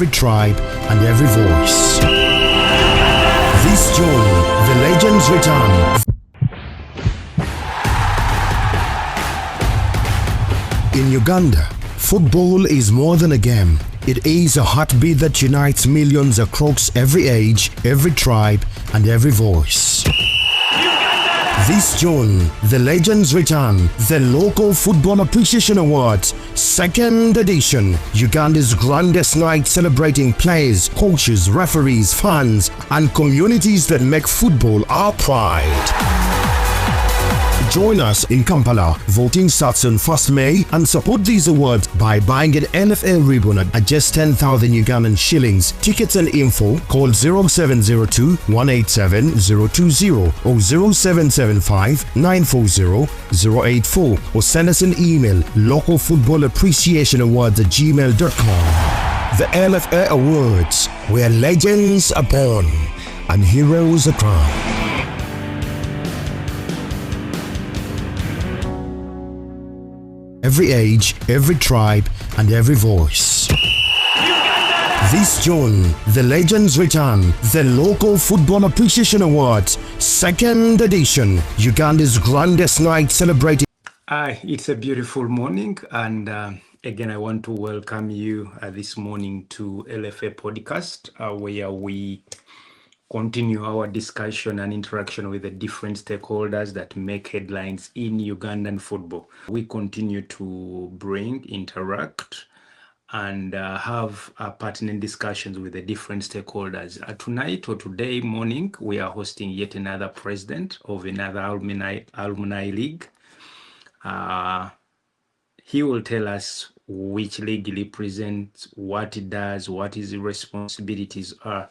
every tribe, and every voice. This June, the legends return. In Uganda, football is more than a game. It is a heartbeat that unites millions across every age, every tribe, and every voice. This June, the legends return. The Local Football Appreciation Awards, 2nd edition. Uganda's grandest night celebrating players, coaches, referees, fans, and communities that make football our pride. Join us in Kampala. Voting starts on 1st May and support these awards by buying an LFA ribbon at just 10,000 Ugandan shillings. Tickets and info call 0702 187 020 or 0775 940 084 or send us an email localfootballappreciationawards@gmail.com. The LFA Awards, where legends are born and heroes are crowned. Every age, every tribe, and every voice. This June, the legends return. The Local Football Appreciation Awards, 2nd edition. Uganda's grandest night celebrating. It's a beautiful morning, and again, I want to welcome you this morning to LFA Podcast, where we continue our discussion and interaction with the different stakeholders that make headlines in Ugandan football. We continue to bring, interact, and have pertinent discussions with the different stakeholders. Tonight or today morning, we are hosting yet another president of another alumni league. He will tell us which league he represents, what it does, what his responsibilities are,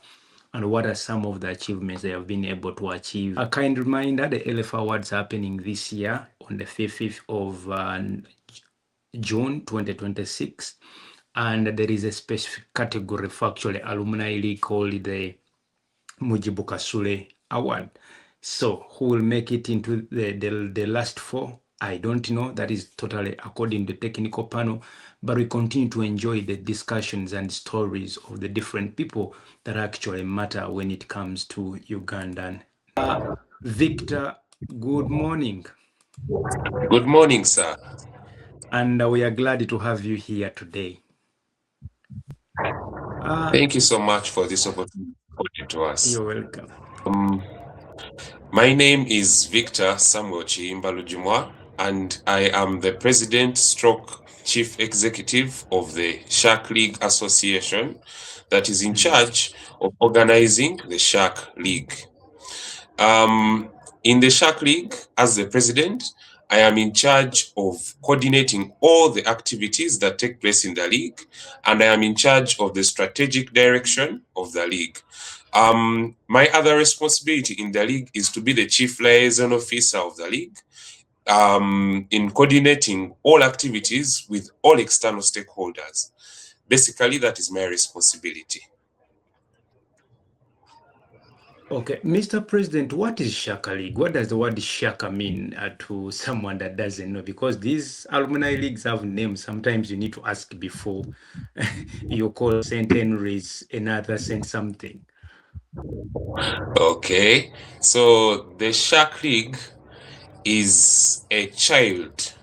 and what are some of the achievements they have been able to achieve. A kind reminder, the LFA Awards happening this year on the 5th of June 2026. And there is a specific category for actually Alumni League called the Mujibu Kasule Award. So who will make it into the last four? I don't know. That is totally according to the technical panel. But we continue to enjoy the discussions and stories of the different people that actually matter when it comes to Ugandan. Victor, good morning. Good morning, sir. And we are glad to have you here today. Thank you so much for this opportunity to us. You're welcome. My name is Victor Samuel Chiimbalujimwa, and I am the president stroke chief executive of the Shack League Association that is in charge of organizing the Shack League. In the Shack League, as the president, I am in charge of coordinating all the activities that take place in the league, and I am in charge of the strategic direction of the league. My other responsibility in the league is to be the chief liaison officer of the league, in coordinating all activities with all external stakeholders. Basically, that is my responsibility. Okay, Mr. President, what is Shaka League? What does the word Shaka mean to someone that doesn't know? Because these alumni leagues have names. Sometimes you need to ask before you call St. Henry's another St. something. Okay, so the Shack League is a child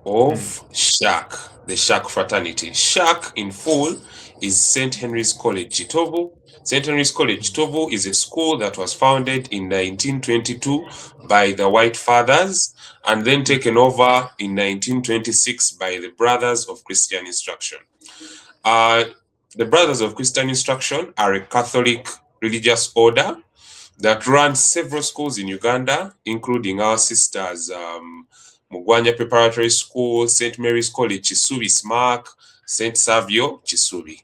of Shack, the Shack fraternity. Shack in full is St. Henry's College Chitovu. St. Henry's College Chitovu is a school that was founded in 1922 by the White Fathers and then taken over in 1926 by the Brothers of Christian Instruction. The Brothers of Christian Instruction are a Catholic religious order that runs several schools in Uganda, including our sisters, Mugwanya Preparatory School, St. Mary's College Chisubi Smack, St. Savio Chisubi.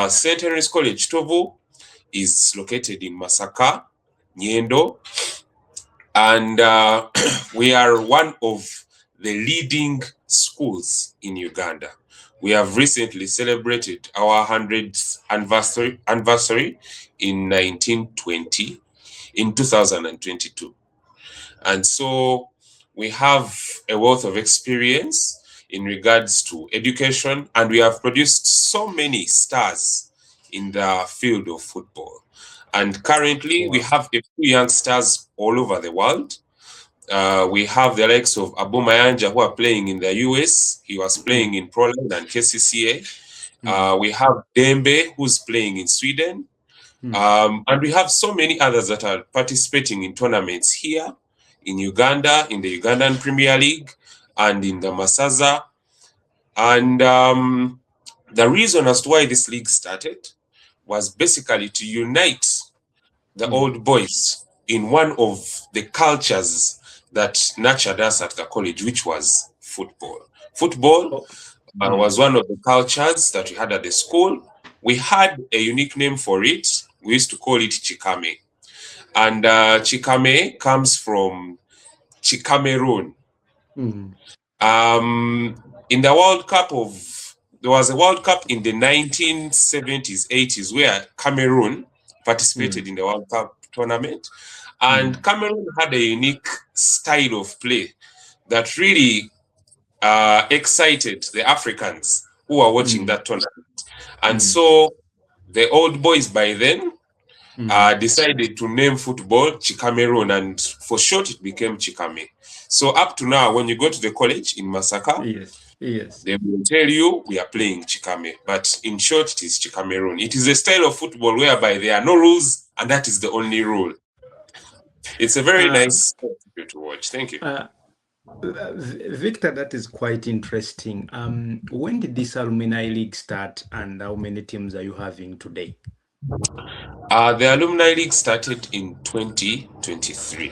St. Henry's College Chitovu is located in Masaka, Nyendo, and we are one of the leading schools in Uganda. We have recently celebrated our 100th anniversary in 2022. And so we have a wealth of experience in regards to education, and we have produced so many stars in the field of football. And currently, we have a few youngsters all over the world. We have the likes of Abu Mayanja, who are playing in the US. He was playing in Poland and KCCA. We have Dembe, who's playing in Sweden. And we have so many others that are participating in tournaments here in Uganda, in the Ugandan Premier League, and in the Masaza. And the reason as to why this league started was basically to unite the old boys in one of the cultures that nurtured us at the college, which was football. Football was one of the cultures that we had at the school. We had a unique name for it. We used to call it Chikame. And Chikame comes from Chikamerun. In the World Cup there was a World Cup in the 1970s, 80s, where Cameroon participated in the World Cup tournament. And Cameroon had a unique style of play that really excited the Africans who were watching that tournament. And so the old boys by then decided to name football Chikamerun, and for short it became Chikame. So up to now, when you go to the college in Masaka, they will tell you we are playing Chikame, but in short it is Chikamerun. It is a style of football whereby there are no rules, and that is the only rule. It's a very nice video to watch. Thank you. Victor, that is quite interesting. When did this Alumni League start, and how many teams are you having today? The Alumni League started in 2023,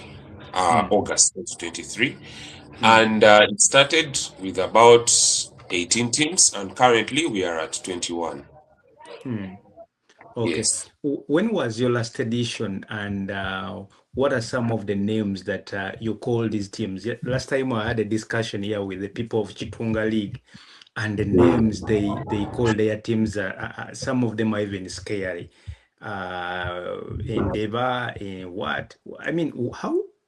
August 2023. And it started with about 18 teams, and currently we are at 21. Okay. Yes. When was your last edition, and what are some of the names that you call these teams? Last time I had a discussion here with the people of Chitunga League, and the names they call their teams, some of them are even scary. Endeavor, in what? I mean,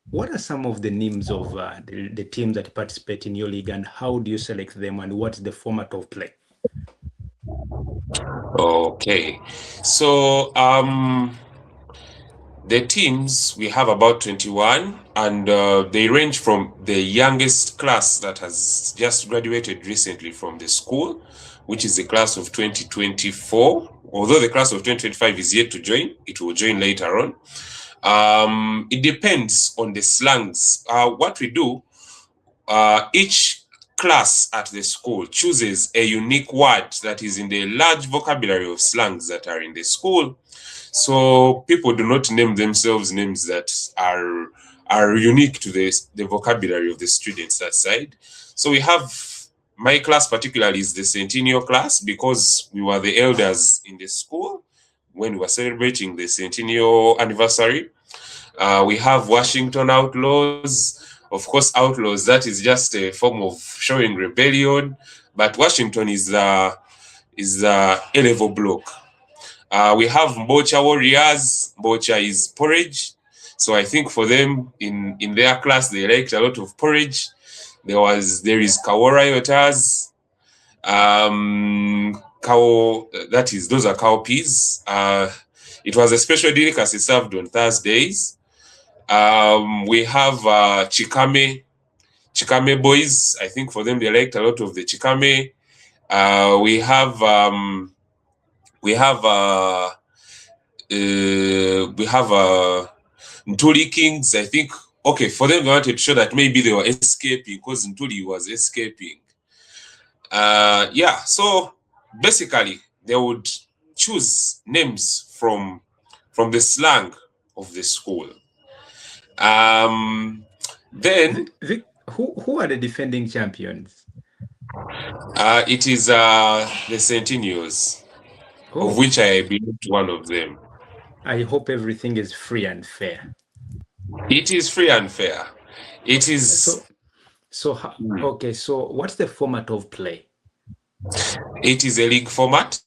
what are some of the names of the teams that participate in your league, and how do you select them, and what's the format of play? Okay. So the teams, we have about 21, and they range from the youngest class that has just graduated recently from the school, which is the class of 2024. Although the class of 2025 is yet to join, it will join later on. It depends on the slangs. What we do, each class at the school chooses a unique word that is in the large vocabulary of slangs that are in the school. So people do not name themselves names that are unique to the vocabulary of the students that side. So we have, my class particularly is the Centennial class, because we were the elders in the school when we were celebrating the centennial anniversary. We have Washington Outlaws. Of course, Outlaws, that is just a form of showing rebellion, but Washington is the A-level block. We have Mbocha Warriors. Mbocha is porridge. So I think for them, in their class, they liked a lot of porridge. There is Kawariotas. Those are cowpeas. It was a special delicacy served on Thursdays. We have Chikame boys. I think for them, they liked a lot of the Chikame. We have Ntuli Kings. I think, okay, for them, they wanted to show that maybe they were escaping because Ntuli was escaping. So basically, they would choose names from the slang of the school. Then who are the defending champions? It is the Centennials, of which I belong to one of them. I hope everything is free and fair. It is free and fair. It is. Okay, so what's the format of play? It is a league format,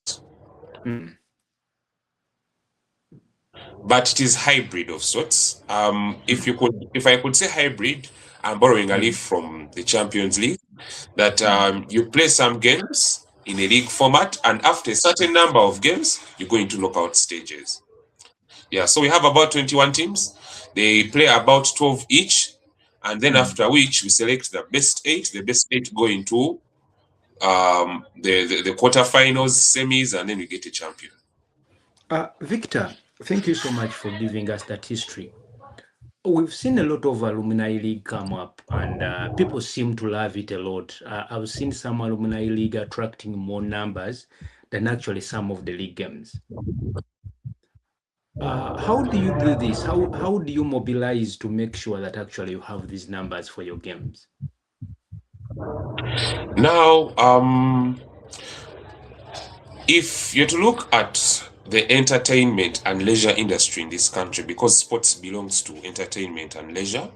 but it is hybrid of sorts. If I could say hybrid, I'm borrowing a leaf from the Champions League, that you play some games in a league format, and after a certain number of games, you go into knockout stages. Yeah, so we have about 21 teams. They play about 12 each, and then after which we select the best 8. The best 8 go into the quarterfinals, semis, and then we get a champion. Victor, thank you so much for giving us that history. We've seen a lot of alumni league come up, and people seem to love it a lot. I've seen some alumni league attracting more numbers than actually some of the league games. How do you do this? How do you mobilize to make sure that actually you have these numbers for your games? Now, if you're to look at the entertainment and leisure industry in this country, because sports belongs to entertainment and leisure,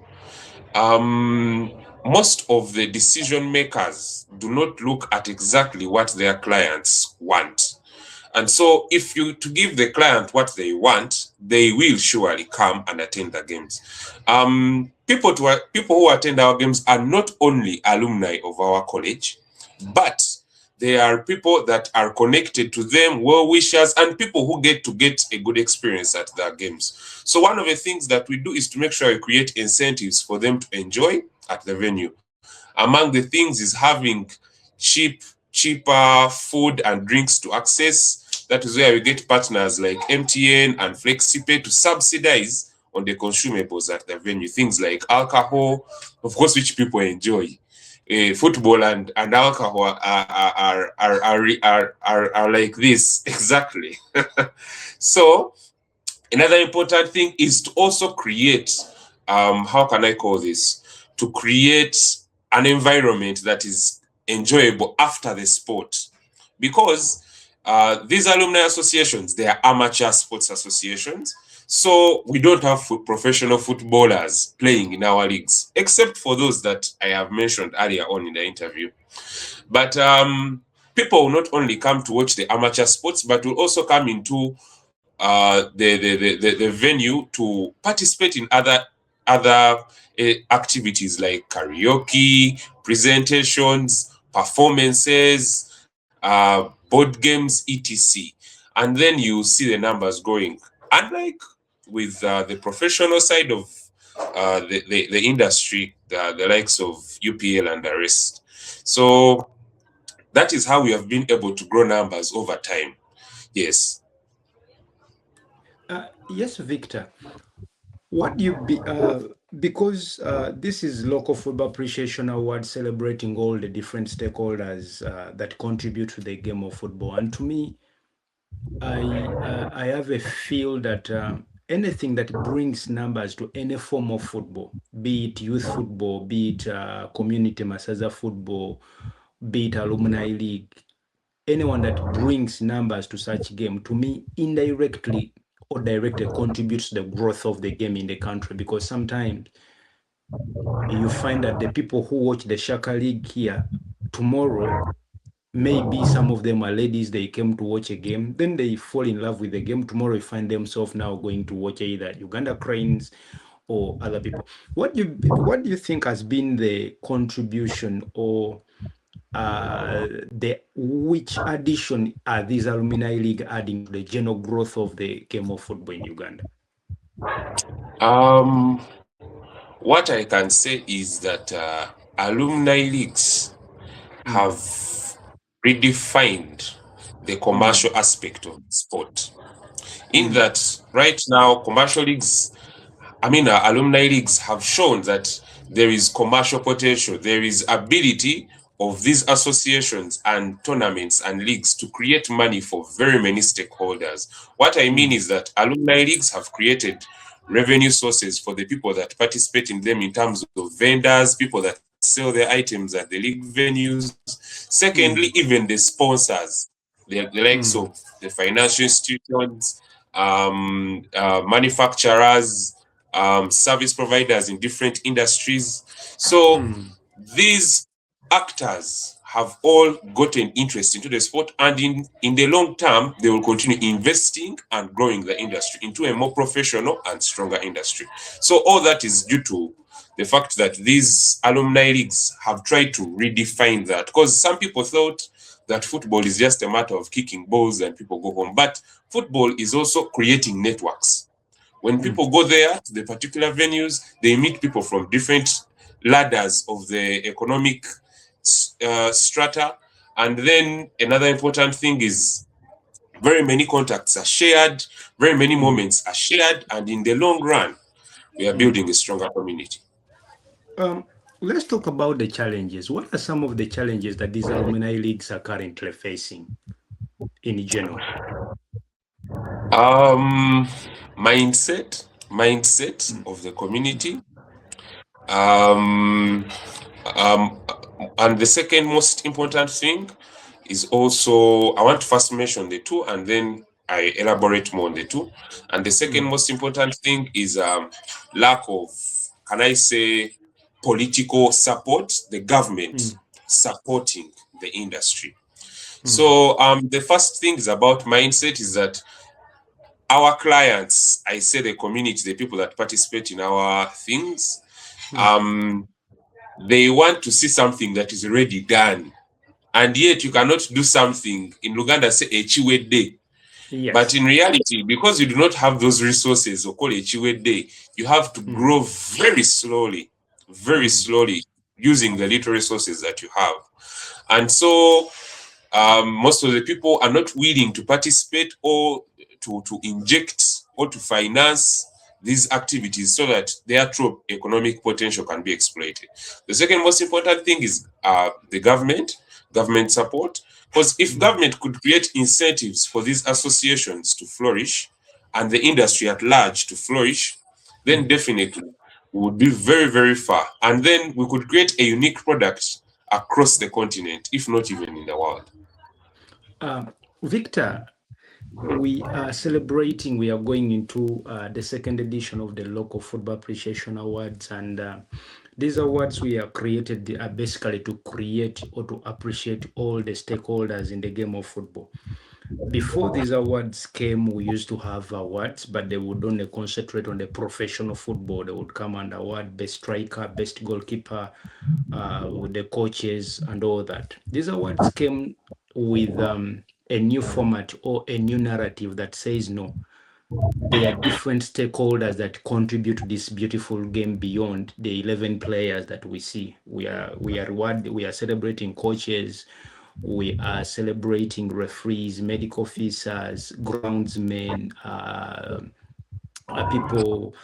most of the decision makers do not look at exactly what their clients want. And so if you to give the client what they want, they will surely come and attend the games. People who attend our games are not only alumni of our college, but they are people that are connected to them, well-wishers, and people who get a good experience at their games. So one of the things that we do is to make sure we create incentives for them to enjoy at the venue. Among the things is having cheaper food and drinks to access. That is where we get partners like MTN and FlexiPay to subsidize on the consumables at the venue. Things like alcohol, of course, which people enjoy. Football and alcohol are like this exactly. So another important thing is to also create how can I call this, to create an environment that is enjoyable after the sport, because these alumni associations, they are amateur sports associations. So we don't have professional footballers playing in our leagues, except for those that I have mentioned earlier on in the interview. But people will not only come to watch the amateur sports, but will also come into the venue to participate in other activities like karaoke, presentations, performances, board games, etc. And then you see the numbers growing. Unlike with the professional side of the industry, the likes of UPL and the rest. So that is how we have been able to grow numbers over time. Yes. Yes, Victor. What do you be because this is Local Football Appreciation Award, celebrating all the different stakeholders that contribute to the game of football, and to me, I have a feel that anything that brings numbers to any form of football, be it youth football, be it community Masaza football, be it alumni league, anyone that brings numbers to such game, to me, indirectly or directly contributes to the growth of the game in the country, because sometimes you find that the people who watch the Shack League here tomorrow, maybe some of them are ladies, they came to watch a game, then they fall in love with the game. Tomorrow you find themselves now going to watch either Uganda Cranes or other people. What do you think has been the contribution, or which addition are these alumni league adding to the general growth of the game of football in Uganda? What I can say is that alumni leagues have redefined the commercial aspect of the sport. In that right now, commercial leagues, alumni leagues have shown that there is commercial potential, there is ability of these associations and tournaments and leagues to create money for very many stakeholders. What I mean is that alumni leagues have created revenue sources for the people that participate in them, in terms of vendors, people that sell their items at the league venues. Secondly, even the sponsors, the likes of the financial institutions, manufacturers, service providers in different industries. So these actors have all gotten interest into the sport, and in the long term, they will continue investing and growing the industry into a more professional and stronger industry. So all that is due to the fact that these alumni leagues have tried to redefine that, because some people thought that football is just a matter of kicking balls and people go home. But football is also creating networks. When people go there to the particular venues, they meet people from different ladders of the economic strata. And then another important thing is very many contacts are shared, very many moments are shared, and in the long run, we are building a stronger community. Let's talk about the challenges. What are some of the challenges that these alumni leagues are currently facing in general? Mindset of the community. And the second most important thing is also, I want to first mention the two and then I elaborate more on the two. And the second most important thing is lack of, can I say, political support, the government supporting the industry. So the first thing is about mindset is that our clients, I say the community, the people that participate in our things, they want to see something that is already done. And yet you cannot do something in Luganda, say a chiwe day. Yes. But in reality, because you do not have those resources, or call it chiwe day, you have to grow very slowly, using the little resources that you have. And so most of the people are not willing to participate or to inject or to finance these activities so that their true economic potential can be exploited. The second most important thing is the government support. Because if government could create incentives for these associations to flourish and the industry at large to flourish, then definitely we would be very, very far. And then we could create a unique product across the continent, if not even in the world. Victor, we are celebrating, we are going into the second edition of the Local Football Appreciation Awards. And these awards we are created are basically to create or to appreciate all the stakeholders in the game of football. Before these awards came, we used to have awards, but they would only concentrate on the professional football. They would come and award best striker, best goalkeeper, with the coaches and all that. These awards came with a new format or a new narrative that says no, there are different stakeholders that contribute to this beautiful game beyond the 11 players that we see. We are celebrating coaches, we are celebrating referees, medical officers, groundsmen, people,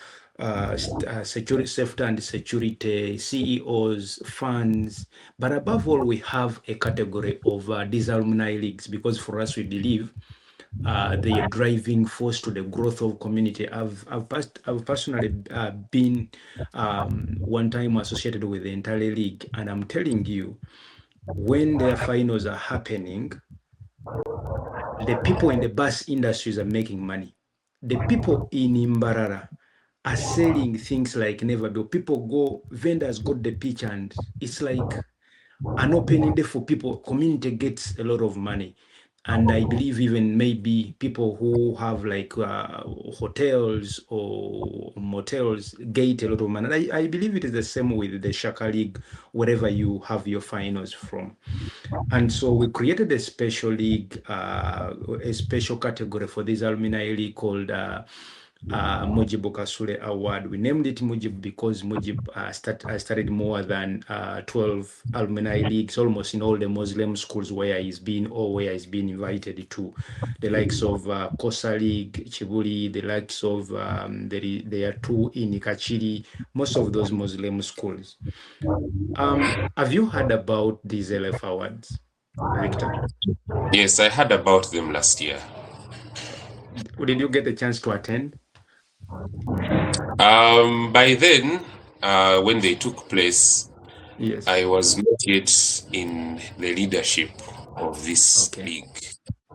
security, safety and security, CEOs, fans. But above all, we have a category of these alumni leagues, because for us, we believe they are driving force to the growth of community. I've personally been one time associated with the entire league, and I'm telling you, when their finals are happening, the people in the bus industries are making money. The people in Imbarara are selling things like never before. Vendors got the pitch, and it's like an opening day for people. Community gets a lot of money. And I believe even maybe people who have like hotels or motels get a lot of money. And I believe it is the same with the Shack League, wherever you have your finals from. And so we created a special league, a special category for this alumni league called Mujibu Kasule Award. We named it Mujib because Mujib started more than 12 alumni leagues, almost in all the Muslim schools where he's been invited to. The likes of Kosa League, Chibuli, the likes of, there are two in Ikachiri, most of those Muslim schools. Have you heard about these LF Awards, Victor? Yes, I heard about them last year. Did you get the chance to attend? By then, when they took place, Yes. I was not yet in the leadership of this league.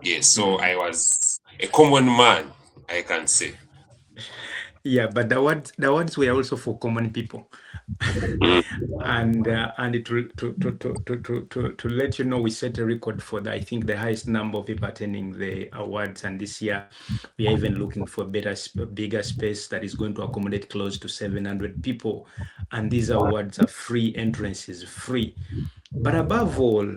Yes, so I was a common man, I can say. Yeah, but the awards were also for common people. And to let you know, we set a record for I think the highest number of people attending the awards. And this year, we are even looking for a bigger space that is going to accommodate close to 700 people. And these awards are free, entrance is free. But above all,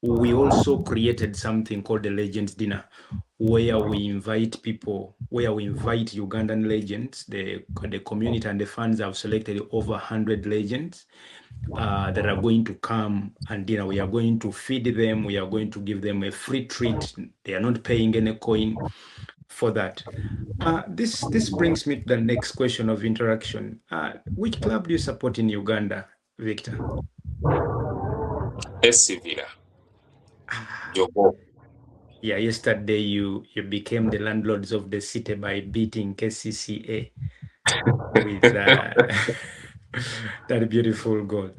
we also created something called the Legends Dinner, where we invite people, where we invite Ugandan legends. The community and the fans have selected over 100 legends that are going to come and dinner. We are going to feed them. We are going to give them a free treat. They are not paying any coin for that. This brings me to the next question of interaction. Which club do you support in Uganda, Victor? SC Villa. Jogo. Yeah, yesterday you became the landlords of the city by beating KCCA with that beautiful goal.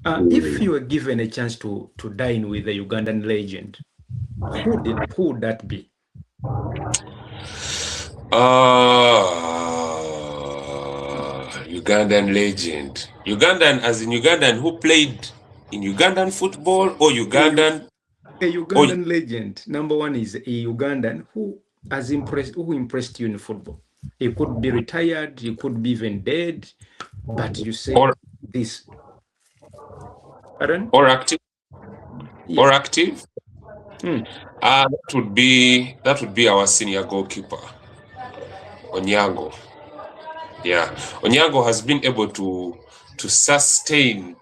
If you were given a chance to dine with a Ugandan legend, who would that be? Ugandan legend. Ugandan, as in Ugandan, who played in Ugandan football or Ugandan? A Ugandan legend. Number one is a Ugandan who impressed you in football. He could be retired, he could be even dead, but you say this. Pardon? Or active. Yeah. Or active. That would be our senior goalkeeper, Onyango. Yeah, Onyango has been able to sustain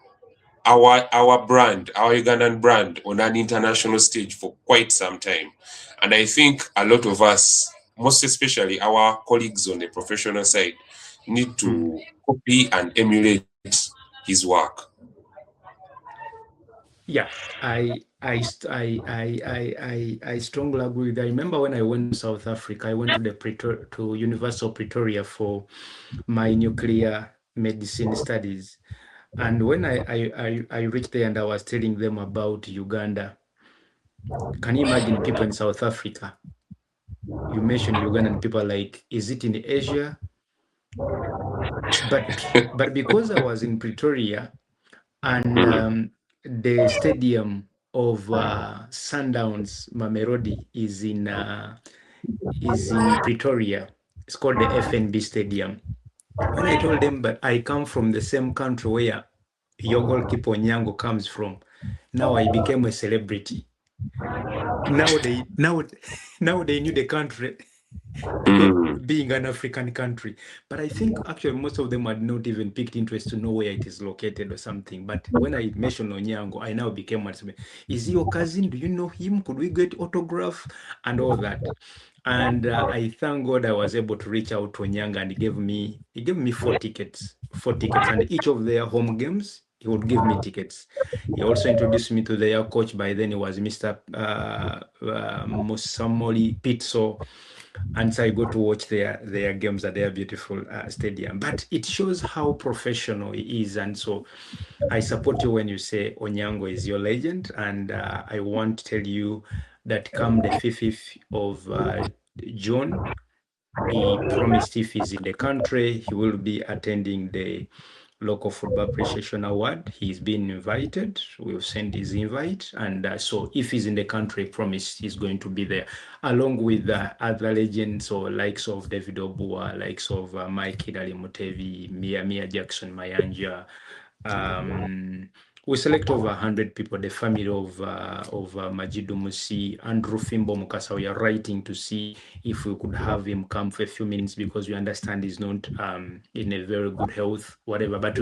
our brand, our Ugandan brand, on an international stage for quite some time. And I think a lot of us, most especially our colleagues on the professional side, need to copy and emulate his work. Yeah, I strongly agree with that. I remember when I went to South Africa, I went to University of Pretoria for my nuclear medicine studies. And when I reached there and I was telling them about Uganda, can you imagine people in South Africa? You mentioned Ugandan people, like, is it in Asia? But because I was in Pretoria and the stadium of Sundowns Mamelodi is in Pretoria. It's called the FNB Stadium. When I told them, but I come from the same country where your goalkeeper Onyango comes from, now I became a celebrity. Now they knew the country being an African country. But I think actually most of them had not even picked interest to know where it is located or something. But when I mentioned Onyango, I now became, is he your cousin? Do you know him? Could we get autograph and all that? And I thank God I was able to reach out to Onyango, and he gave me 4 tickets, and each of their home games he would give me tickets. He also introduced me to their coach. By then, he was Mr. Musamoli Pitso. And so I go to watch their games at their beautiful stadium. But it shows how professional he is. And so I support you when you say Onyango is your legend. And I want to tell you that come the 5th of June, he promised if he's in the country, he will be attending the Local Football Appreciation Award. He's been invited. We'll send his invite. And so if he's in the country, promise he's going to be there, along with other legends or likes of David Obua, likes of Mike Hidali Mutevi, Mia Jackson Mayanja. We select over 100 people, the family of Majidu Musi, Andrew Fimbo Mukasa. We are writing to see if we could have him come for a few minutes because we understand he's not in a very good health, whatever. But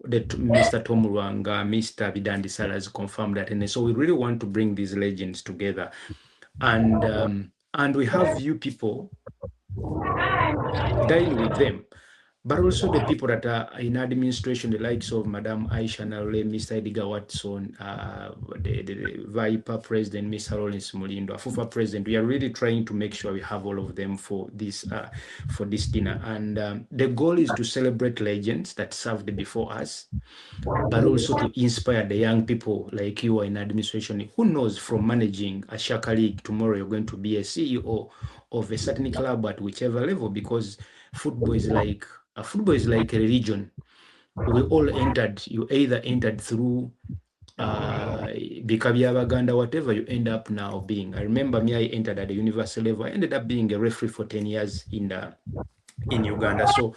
Mr. Tom Rwanga, Mr. Bidandi Sala has confirmed that. And so we really want to bring these legends together. And we have you people dine with them. But also the people that are in administration, the likes of Madam Aisha Narule, Mr. Edgar Watson, the Viper President, Mr. Lawrence Mulindo, FUFA President. We are really trying to make sure we have all of them for this dinner. And the goal is to celebrate legends that served before us, but also to inspire the young people like you are in administration. Who knows, from managing a Shack League, tomorrow you're going to be a CEO of a certain club at whichever level, because football is like a religion. We all entered. You either entered through Bikabya Baganda, whatever you end up now being. I remember me, I entered at the university level. I ended up being a referee for 10 years in Uganda. So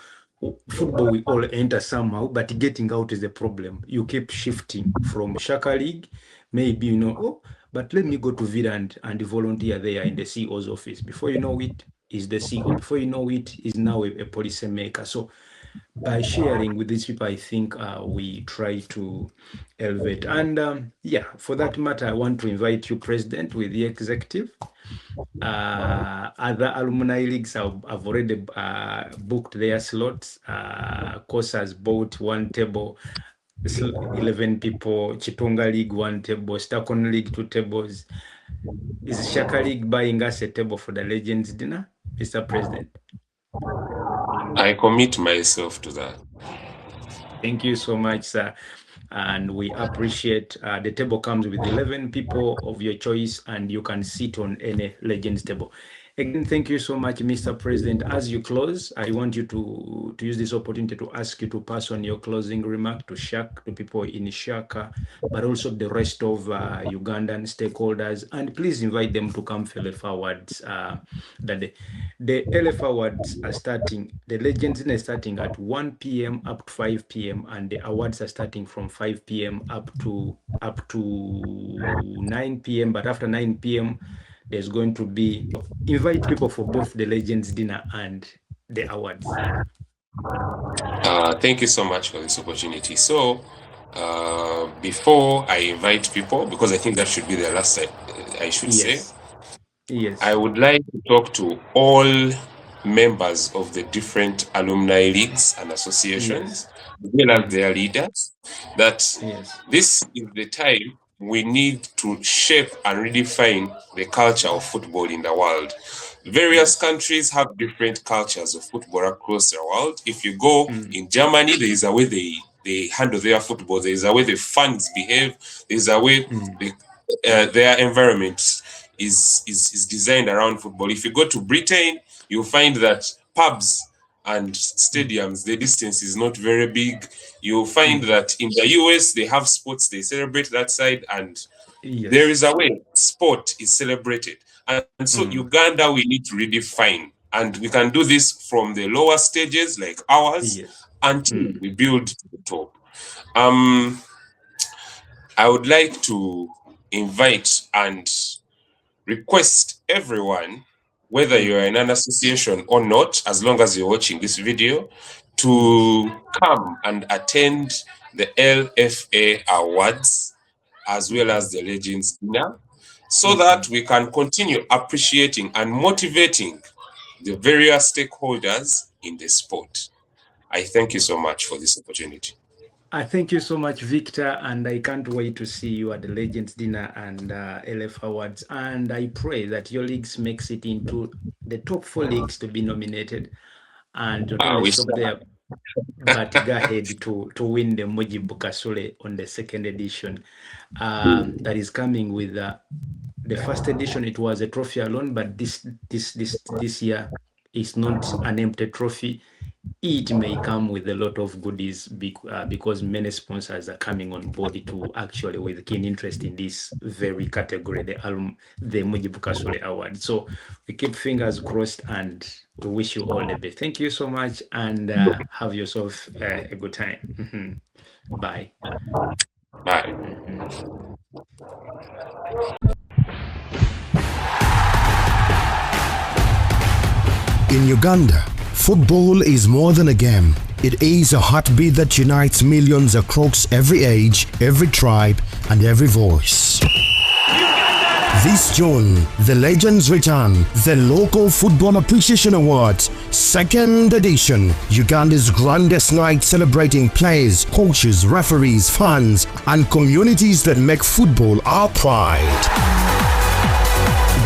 football, we all enter somehow, but getting out is the problem. You keep shifting from Shaka League, maybe, but let me go to Villa and volunteer there in the CEO's office. Before you know it, is the CEO. Before you know it, is now a policy maker. So by sharing with these people, I think we try to elevate. And for that matter, I want to invite you, President, with the executive. Other alumni leagues have already booked their slots. Course has bought one table, 11 people. Chitonga League, one table. Stakon League, 2 tables. Is Shaka League buying us a table for the Legends dinner, Mr. President? I commit myself to that. Thank you so much, sir. And we appreciate the table comes with 11 people of your choice, and you can sit on any Legends table. Again, thank you so much, Mr. President. As you close, I want you to use this opportunity to ask you to pass on your closing remark to Shack, to people in Shaka, but also the rest of Ugandan stakeholders. And please invite them to come for LFA Awards that day. The LFA Awards are starting, the Legends Dinner is starting at 1 p.m. up to 5 p.m. and the awards are starting from 5 p.m. up to 9 p.m. But after 9 p.m., there's going to be, invite people for both the Legends Dinner and the awards. Thank you so much for this opportunity. So, before I invite people, because I think that should be the last I should say, yes, I would like to talk to all members of the different alumni leagues and associations, as well as their leaders, that this is the time we need to shape and redefine the culture of football in the world. Various countries have different cultures of football across the world. If you go in Germany, there is a way they handle their football. There is a way the fans behave. There is a way their environment is designed around football. If you go to Britain, you'll find that pubs and stadiums, the distance is not very big. You'll find that in the US, they have sports, they celebrate that side, and there is a way sport is celebrated. And so Uganda, we need to redefine. And we can do this from the lower stages, like ours, until we build to the top. I would like to invite and request everyone, whether you are in an association or not, as long as you're watching this video, to come and attend the LFA Awards as well as the Legends Dinner, so that we can continue appreciating and motivating the various stakeholders in the sport. I thank you so much for this opportunity. I thank you so much, Victor, and I can't wait to see you at the Legends Dinner and LF Awards. And I pray that your leagues makes it into the top 4 leagues to be nominated, and not only stop there, but go ahead to win the Mujibu Kasule on the 2nd edition. That is coming with the first edition. It was a trophy alone, but this year is not an empty trophy. It may come with a lot of goodies because many sponsors are coming on board to actually with keen interest in this very category, the Mujibu Kasule Award. So we keep fingers crossed and we wish you all the best. Thank you so much, and have yourself a good time. Bye. Bye. In Uganda, football is more than a game. It is a heartbeat that unites millions across every age, every tribe, and every voice. This June, the Legends return, the Local Football Appreciation Awards, 2nd edition, Uganda's grandest night celebrating players, coaches, referees, fans, and communities that make football our pride.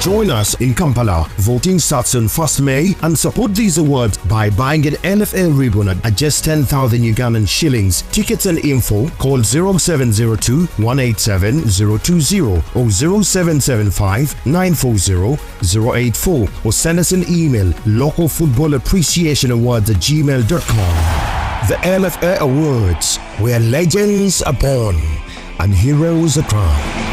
Join us in Kampala. Voting starts on 1st May, and support these awards by buying an LFA ribbon at just 10,000 Ugandan shillings. Tickets and info, call 0702 187 020 or 0775 940 084 or send us an email, localfootballappreciationawards@gmail.com. The LFA Awards, where legends are born and heroes are crowned.